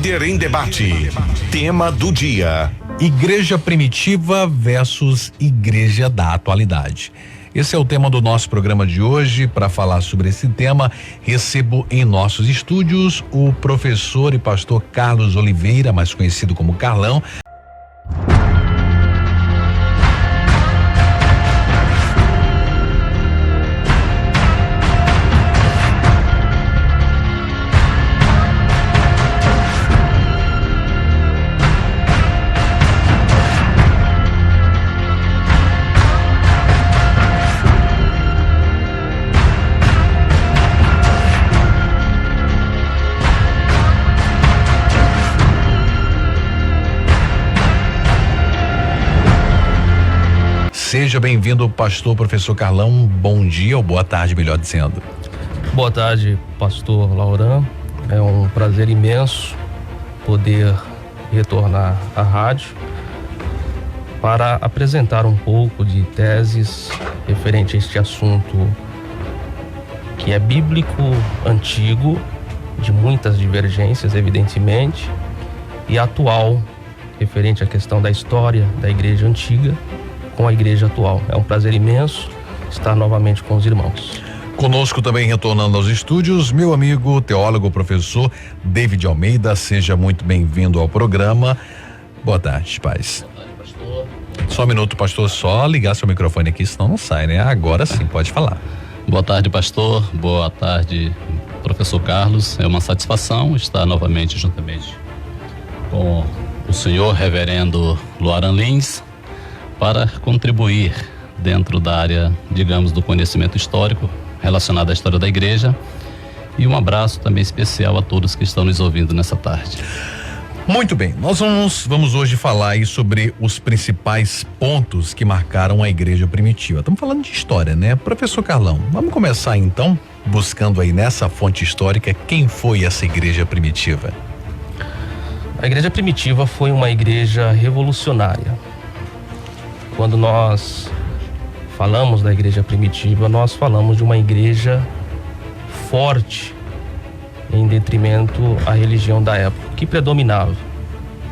Líder em Debate. Tema do dia: Igreja primitiva versus igreja da atualidade. Esse é o tema do nosso programa de hoje. Para falar sobre esse tema, recebo em nossos estúdios o professor e pastor Carlos Oliveira, mais conhecido como Carlão. Seja bem-vindo, pastor, professor Carlão. Bom dia ou boa tarde, melhor dizendo. Boa tarde, pastor Lauran. É um prazer imenso poder retornar à rádio para apresentar um pouco de teses referente a este assunto que é bíblico, antigo, de muitas divergências, evidentemente, e atual, referente à questão da história da igreja antiga com a igreja atual. É um prazer imenso estar novamente com os irmãos. Conosco também, retornando aos estúdios, meu amigo teólogo, professor David Almeida. Seja muito bem-vindo ao programa. Boa tarde, paz. Boa tarde, pastor. Só um minuto, pastor, só ligar seu microfone aqui, senão não sai, né? Agora sim, pode falar. Boa tarde, pastor. Boa tarde, professor Carlos. É uma satisfação estar novamente juntamente com o senhor reverendo Loaran Lins para contribuir dentro da área, digamos, do conhecimento histórico relacionado à história da igreja. E um abraço também especial a todos que estão nos ouvindo nessa tarde. Muito bem, nós vamos hoje falar aí sobre os principais pontos que marcaram a igreja primitiva. Estamos falando de história, né? Professor Carlão, vamos começar então buscando aí nessa fonte histórica quem foi essa igreja primitiva. A igreja primitiva foi uma igreja revolucionária. Quando nós falamos da igreja primitiva, nós falamos de uma igreja forte em detrimento à religião da época, que predominava.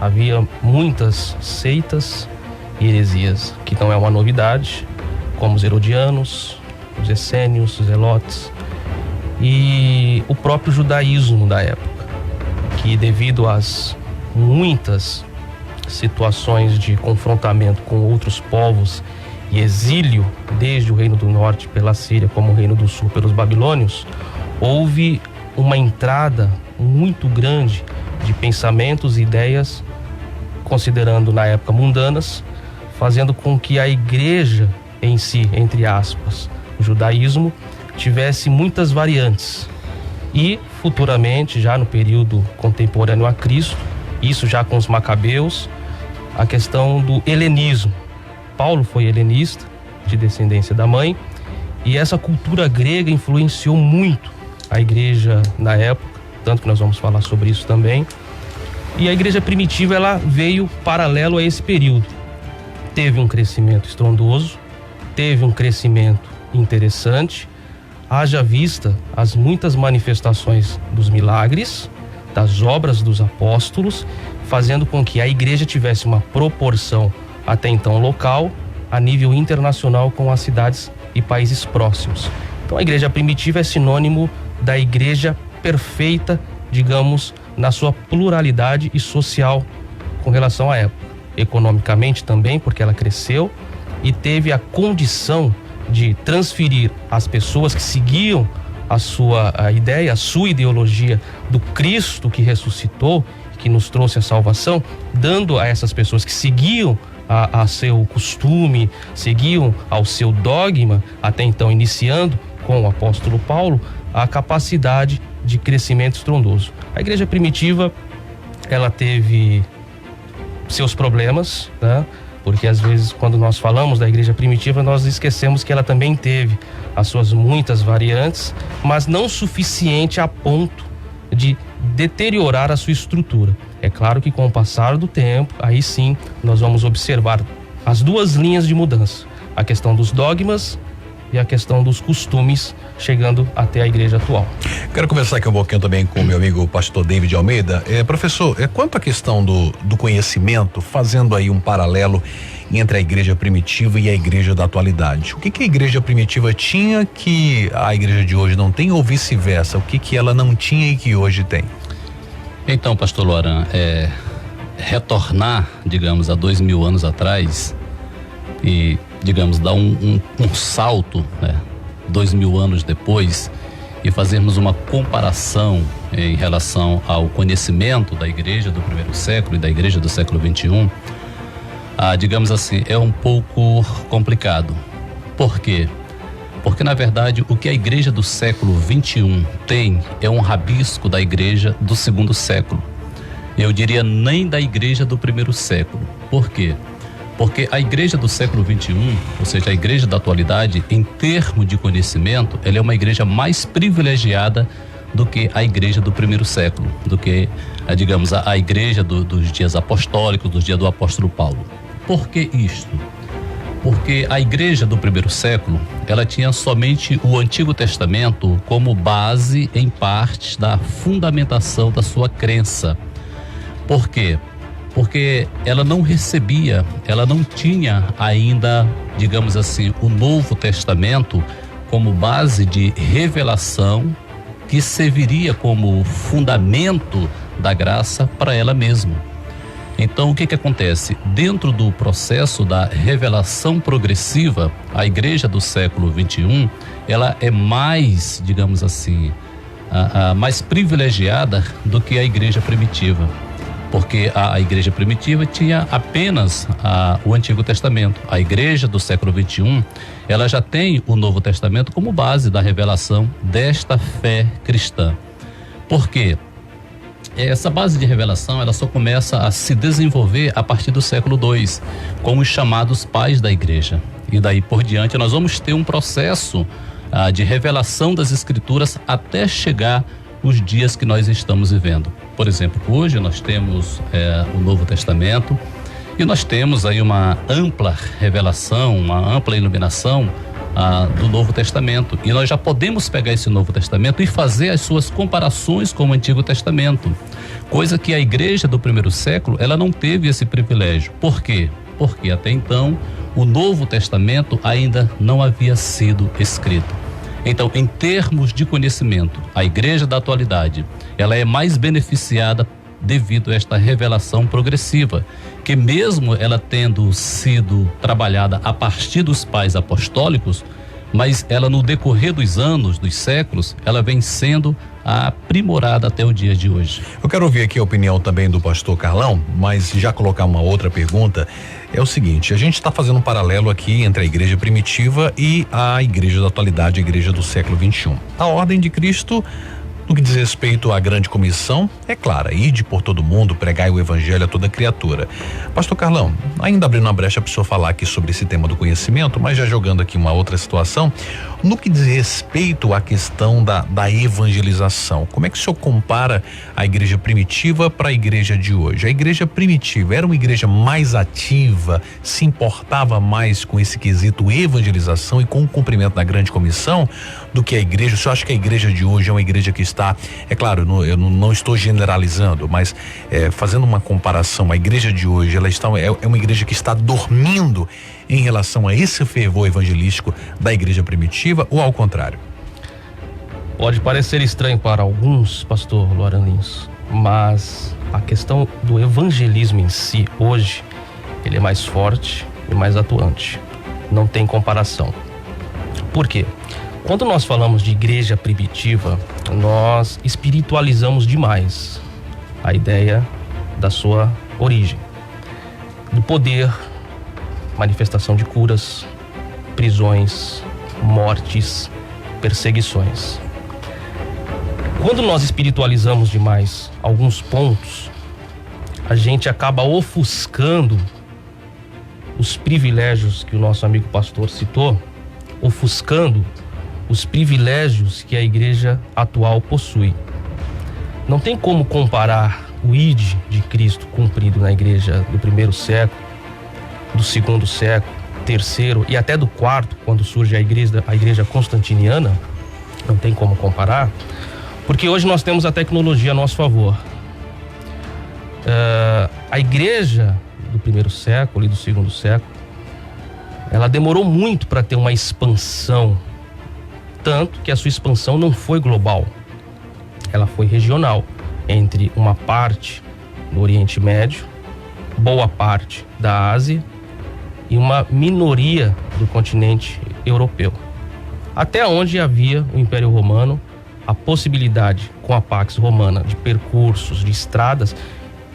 Havia muitas seitas e heresias, que não é uma novidade, como os herodianos, os essênios, os zelotes, e o próprio judaísmo da época, que devido às muitas situações de confrontamento com outros povos e exílio, desde o Reino do Norte pela Síria, como o Reino do Sul pelos babilônios, houve uma entrada muito grande de pensamentos e ideias, considerando na época mundanas, fazendo com que a igreja em si, entre aspas, o judaísmo, tivesse muitas variantes. E futuramente, já no período contemporâneo a Cristo, isso já com os macabeus, a questão do helenismo. Paulo foi helenista, de descendência da mãe, e essa cultura grega influenciou muito a igreja na época, tanto que nós vamos falar sobre isso também. E a igreja primitiva, ela veio paralelo a esse período. Teve um crescimento estrondoso, teve um crescimento interessante, haja vista as muitas manifestações dos milagres, das obras dos apóstolos, fazendo com que a igreja tivesse uma proporção até então local, a nível internacional com as cidades e países próximos. Então a igreja primitiva é sinônimo da igreja perfeita, digamos, na sua pluralidade e social com relação à época. Economicamente também, porque ela cresceu e teve a condição de transferir às pessoas que seguiam a sua ideia, a sua ideologia do Cristo que ressuscitou, que nos trouxe a salvação, dando a essas pessoas que seguiam a seu costume, seguiam ao seu dogma, até então iniciando com o apóstolo Paulo, a capacidade de crescimento estrondoso. A igreja primitiva, ela teve seus problemas, né? Porque às vezes quando nós falamos da igreja primitiva, nós esquecemos que ela também teve as suas muitas variantes, mas não suficiente a ponto de deteriorar a sua estrutura. É claro que com o passar do tempo, aí sim, nós vamos observar as duas linhas de mudança. A questão dos dogmas e a questão dos costumes, chegando até a igreja atual. Quero conversar aqui um pouquinho também com o meu amigo pastor David Almeida. Professor, quanto à questão do conhecimento, fazendo aí um paralelo entre a igreja primitiva e a igreja da atualidade. O que a igreja primitiva tinha que a igreja de hoje não tem, ou vice-versa? O que ela não tinha e que hoje tem? Então, pastor Loran, retornar, digamos, a 2000 anos atrás e, digamos, dar um salto, 2000 anos depois, e fazermos uma comparação em relação ao conhecimento da igreja do primeiro século e da igreja do século 21, digamos assim, é um pouco complicado. Por quê? Porque, na verdade, o que a igreja do século 21 tem é um rabisco da igreja do segundo século. Eu diria nem da igreja do primeiro século. Por quê? Porque a igreja do século 21, ou seja, a igreja da atualidade, em termos de conhecimento, ela é uma igreja mais privilegiada do que a igreja do primeiro século, do que, digamos, a igreja dos dias apostólicos, dos dias do apóstolo Paulo. Por que isto? Porque a igreja do primeiro século, ela tinha somente o Antigo Testamento como base, em parte, da fundamentação da sua crença. Por quê? Porque ela não recebia, ela não tinha ainda, digamos assim, o Novo Testamento como base de revelação que serviria como fundamento da graça para ela mesma. Então, o que acontece? Dentro do processo da revelação progressiva, a igreja do século 21, ela é mais, digamos assim, mais privilegiada do que a igreja primitiva. Porque a igreja primitiva tinha apenas o Antigo Testamento. A igreja do século 21, ela já tem o Novo Testamento como base da revelação desta fé cristã. Por quê? Essa base de revelação, ela só começa a se desenvolver a partir do século II, com os chamados pais da igreja. E daí por diante nós vamos ter um processo de revelação das escrituras até chegar os dias que nós estamos vivendo. Por exemplo, hoje nós temos o Novo Testamento e nós temos aí uma ampla revelação, uma ampla iluminação do Novo Testamento. E nós já podemos pegar esse Novo Testamento e fazer as suas comparações com o Antigo Testamento. Coisa que a igreja do primeiro século, ela não teve esse privilégio. Por quê? Porque até então o Novo Testamento ainda não havia sido escrito. Então, em termos de conhecimento, a igreja da atualidade, ela é mais beneficiada devido a esta revelação progressiva, que mesmo ela tendo sido trabalhada a partir dos pais apostólicos, mas ela no decorrer dos anos, dos séculos, ela vem sendo aprimorada até o dia de hoje. Eu quero ouvir aqui a opinião também do pastor Carlão, mas já colocar uma outra pergunta. É o seguinte, a gente está fazendo um paralelo aqui entre a igreja primitiva e a igreja da atualidade, a igreja do século 21. A ordem de Cristo, no que diz respeito à grande comissão, é clara: ide por todo mundo, pregai o evangelho a toda criatura. Pastor Carlão, ainda abrindo uma brecha para o senhor falar aqui sobre esse tema do conhecimento, mas já jogando aqui uma outra situação, no que diz respeito à questão da evangelização, como é que o senhor compara a igreja primitiva para a igreja de hoje? A igreja primitiva era uma igreja mais ativa, se importava mais com esse quesito evangelização e com o cumprimento da grande comissão do que a igreja? O senhor acha que a igreja de hoje é uma igreja que está, é claro, eu não estou generalizando, mas fazendo uma comparação, a igreja de hoje, ela é uma igreja que está dormindo em relação a esse fervor evangelístico da igreja primitiva, ou ao contrário? Pode parecer estranho para alguns, pastor Loran Lins, mas a questão do evangelismo em si, hoje, ele é mais forte e mais atuante. Não tem comparação. Por quê? Quando nós falamos de igreja primitiva, nós espiritualizamos demais a ideia da sua origem, do poder, manifestação de curas, prisões, mortes, perseguições. Quando nós espiritualizamos demais alguns pontos, a gente acaba ofuscando os privilégios que o nosso amigo pastor citou, ofuscando os privilégios que a igreja atual possui. Não tem como comparar o ide de Cristo cumprido na igreja do primeiro século, do segundo século III e até do IV, quando surge a igreja constantiniana, não tem como comparar, porque hoje nós temos a tecnologia a nosso favor. A igreja do primeiro século e do segundo século, ela demorou muito para ter uma expansão, tanto que a sua expansão não foi global, ela foi regional, entre uma parte do Oriente Médio, boa parte da Ásia e uma minoria do continente europeu. Até onde havia o Império Romano, a possibilidade com a Pax Romana de percursos, de estradas,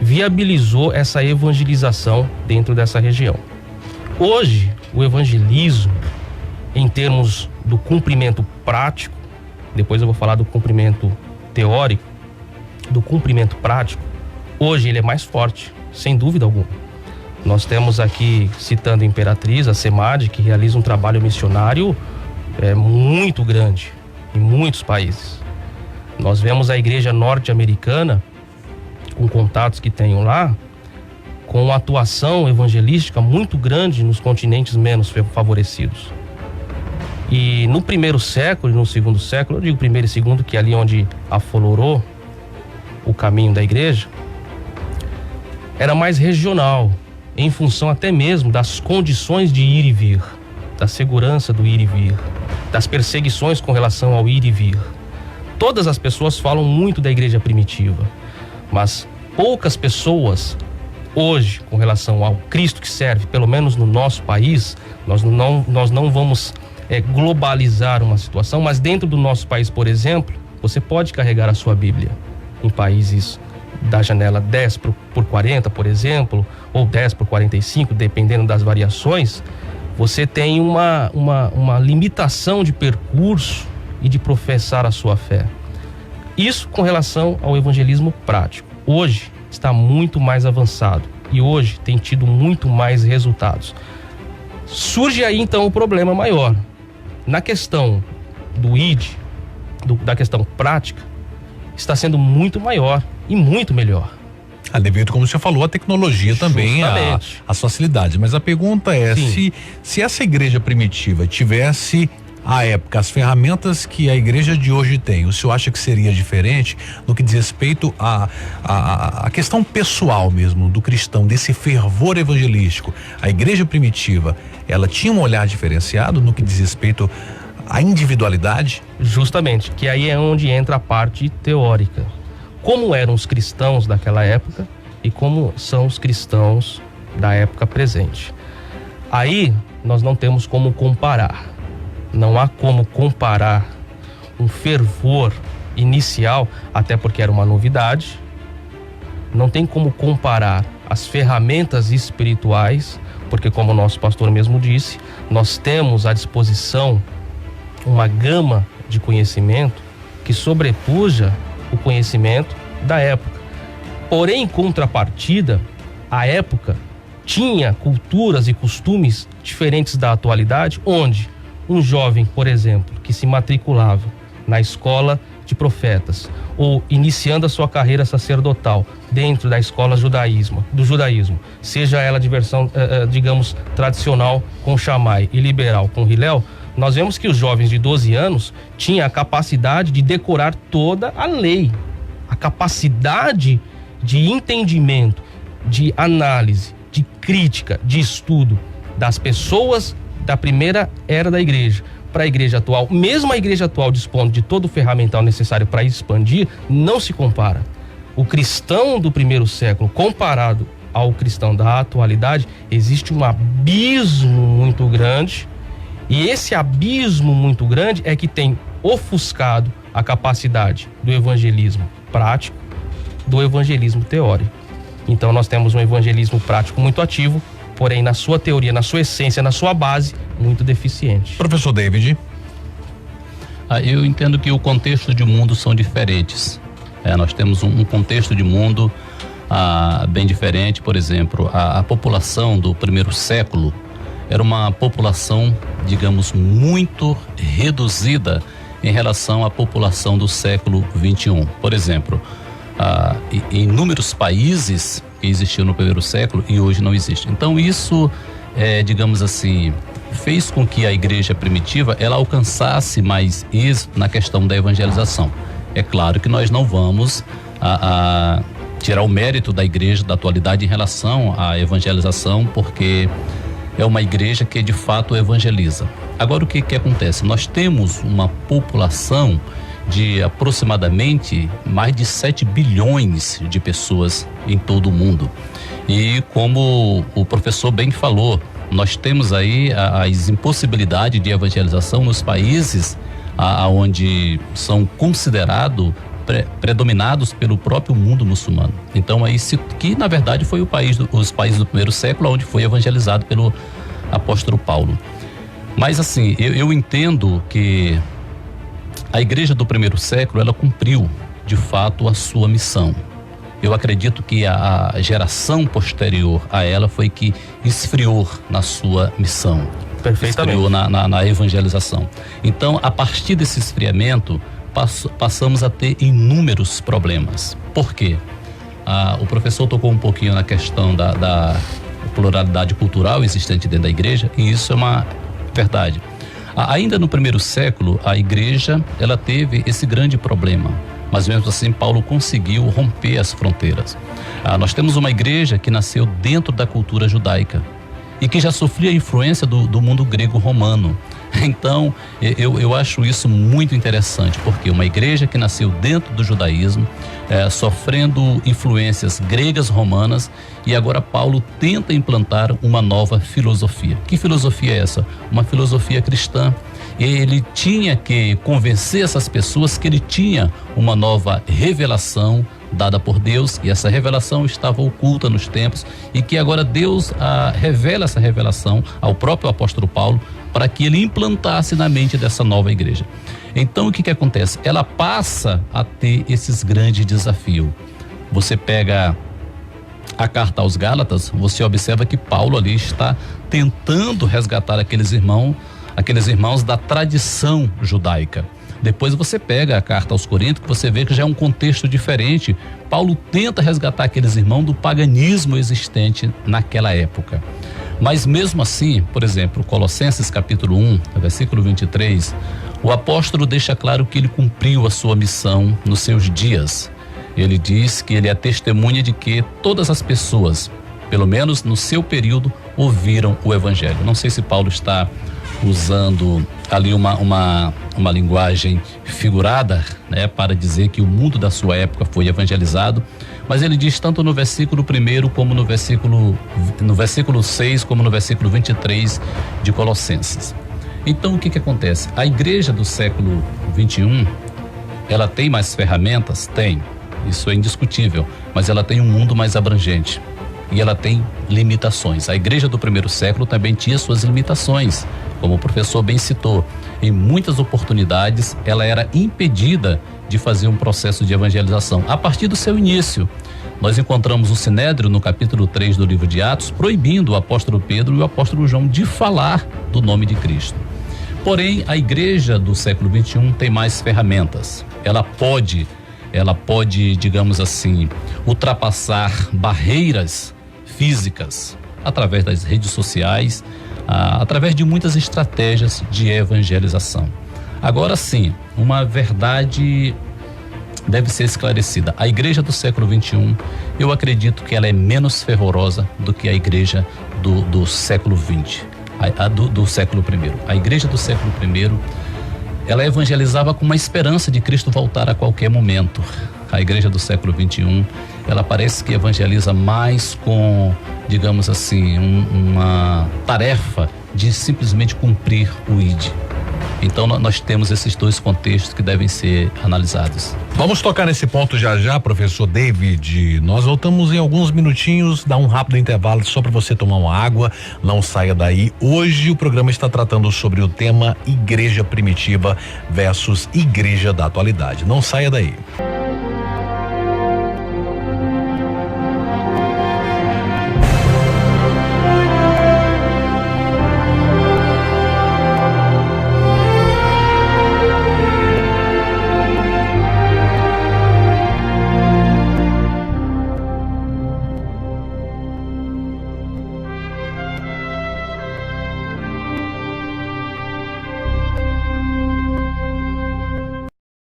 viabilizou essa evangelização dentro dessa região. Hoje, o evangelismo, em termos do cumprimento prático, depois eu vou falar do cumprimento teórico, do cumprimento prático, hoje ele é mais forte, sem dúvida alguma. Nós temos aqui, citando a Imperatriz, a SEMAD, que realiza um trabalho missionário muito grande em muitos países. Nós vemos a igreja norte-americana, com contatos que tenho lá, com uma atuação evangelística muito grande nos continentes menos favorecidos. E no primeiro século e no segundo século, eu digo primeiro e segundo, que é ali onde aflorou o caminho da igreja, era mais regional, em função até mesmo das condições de ir e vir, da segurança do ir e vir, das perseguições com relação ao ir e vir. Todas as pessoas falam muito da igreja primitiva, mas poucas pessoas hoje, com relação ao Cristo que serve, pelo menos no nosso país, nós não vamos globalizar uma situação, mas dentro do nosso país, por exemplo, você pode carregar a sua Bíblia em países da janela 10 por 40, por exemplo, ou 10 por 45, dependendo das variações. Você tem uma limitação de percurso e de professar a sua fé. Isso com relação ao evangelismo prático. Hoje está muito mais avançado e hoje tem tido muito mais resultados. Surge aí então o problema maior. Na questão do ID, da questão prática, está sendo muito maior e muito melhor. Devido, como você falou, a tecnologia também, as facilidades. Mas a pergunta é, se essa igreja primitiva tivesse, à época, as ferramentas que a igreja de hoje tem, o senhor acha que seria diferente no que diz respeito à questão pessoal mesmo, do cristão, desse fervor evangelístico? A igreja primitiva, ela tinha um olhar diferenciado no que diz respeito à individualidade? Justamente, que aí é onde entra a parte teórica. Como eram os cristãos daquela época e como são os cristãos da época presente. Aí nós não temos como comparar. Não há como comparar um fervor inicial, até porque era uma novidade. Não tem como comparar as ferramentas espirituais, porque, como o nosso pastor mesmo disse, nós temos à disposição uma gama de conhecimento que sobrepuja o conhecimento da época. Porém, em contrapartida, a época tinha culturas e costumes diferentes da atualidade, onde um jovem, por exemplo, que se matriculava na escola de profetas ou iniciando a sua carreira sacerdotal dentro da escola do judaísmo, seja ela de versão, digamos, tradicional com Shammai e liberal com Hillel, nós vemos que os jovens de 12 anos tinham a capacidade de decorar toda a lei, a capacidade de entendimento, de análise, de crítica, de estudo das pessoas da primeira era da igreja para a igreja atual. Mesmo a igreja atual dispondo de todo o ferramental necessário para expandir, não se compara. O cristão do primeiro século comparado ao cristão da atualidade, existe um abismo muito grande. E esse abismo muito grande é que tem ofuscado a capacidade do evangelismo prático, do evangelismo teórico. Então nós temos um evangelismo prático muito ativo, porém na sua teoria, na sua essência, na sua base, muito deficiente. Professor David. Eu entendo que o contexto de mundo são diferentes. Nós temos um contexto de mundo bem diferente. Por exemplo, a população do primeiro século era uma população, digamos, muito reduzida em relação à população do século 21. Por exemplo, em inúmeros países que existiam no primeiro século e hoje não existe. Então isso digamos assim, fez com que a igreja primitiva ela alcançasse mais êxito na questão da evangelização. É claro que nós não vamos tirar o mérito da igreja da atualidade em relação à evangelização, porque é uma igreja que de fato evangeliza. Agora, o que acontece? Nós temos uma população de aproximadamente mais de 7 bilhões de pessoas em todo o mundo. E como o professor bem falou, nós temos aí as impossibilidades de evangelização nos países onde são considerados predominados pelo próprio mundo muçulmano. Então aí que na verdade foi os países do primeiro século onde foi evangelizado pelo apóstolo Paulo. Mas assim, eu entendo que a igreja do primeiro século ela cumpriu de fato a sua missão. Eu acredito que a geração posterior a ela foi que esfriou na sua missão. Perfeitamente. Esfriou na evangelização. Então, a partir desse esfriamento, passamos a ter inúmeros problemas. Por quê? O professor tocou um pouquinho na questão da pluralidade cultural existente dentro da igreja, e isso é uma verdade. Ainda no primeiro século, a igreja ela teve esse grande problema, mas mesmo assim Paulo conseguiu romper as fronteiras. Nós temos uma igreja que nasceu dentro da cultura judaica e que já sofria a influência do mundo grego-romano. Então, eu acho isso muito interessante, porque uma igreja que nasceu dentro do judaísmo, sofrendo influências gregas, romanas, e agora Paulo tenta implantar uma nova filosofia. Que filosofia é essa? Uma filosofia cristã. Ele tinha que convencer essas pessoas que ele tinha uma nova revelação dada por Deus, e essa revelação estava oculta nos tempos, e que agora Deus revela essa revelação ao próprio apóstolo Paulo para que ele implantasse na mente dessa nova igreja. Então o que acontece? Ela passa a ter esses grandes desafios. Você pega a carta aos Gálatas, você observa que Paulo ali está tentando resgatar aqueles irmãos da tradição judaica. Depois você pega a carta aos Coríntios, você vê que já é um contexto diferente. Paulo tenta resgatar aqueles irmãos do paganismo existente naquela época. Mas mesmo assim, por exemplo, Colossenses capítulo 1, versículo 23, o apóstolo deixa claro que ele cumpriu a sua missão nos seus dias. Ele diz que ele é testemunha de que todas as pessoas, pelo menos no seu período, ouviram o evangelho. Não sei se Paulo está usando ali uma linguagem figurada, né, para dizer que o mundo da sua época foi evangelizado, mas ele diz tanto no versículo 1 como no versículo 6 como no versículo 23 de Colossenses. Então o que acontece? A igreja do século 21, ela tem mais ferramentas? Tem, isso é indiscutível, mas ela tem um mundo mais abrangente e ela tem limitações. A igreja do primeiro século também tinha suas limitações, como o professor bem citou. Em muitas oportunidades ela era impedida de fazer um processo de evangelização. A partir do seu início, nós encontramos o Sinédrio no capítulo 3 do livro de Atos, proibindo o apóstolo Pedro e o apóstolo João de falar do nome de Cristo. Porém, a igreja do século 21 tem mais ferramentas. Ela pode, digamos assim, ultrapassar barreiras físicas através das redes sociais, através de muitas estratégias de evangelização. Agora sim, uma verdade deve ser esclarecida. A igreja do século 21, eu acredito que ela é menos fervorosa do que a igreja do século 20, do século I. A igreja do século I, ela evangelizava com uma esperança de Cristo voltar a qualquer momento. A igreja do século 21, ela parece que evangeliza mais com, digamos assim, uma tarefa de simplesmente cumprir o ID. Então nós temos esses dois contextos que devem ser analisados. Vamos tocar nesse ponto já, professor David. Nós voltamos em alguns minutinhos, dá um rápido intervalo só para você tomar uma água, não saia daí. Hoje o programa está tratando sobre o tema Igreja Primitiva versus Igreja da Atualidade. Não saia daí.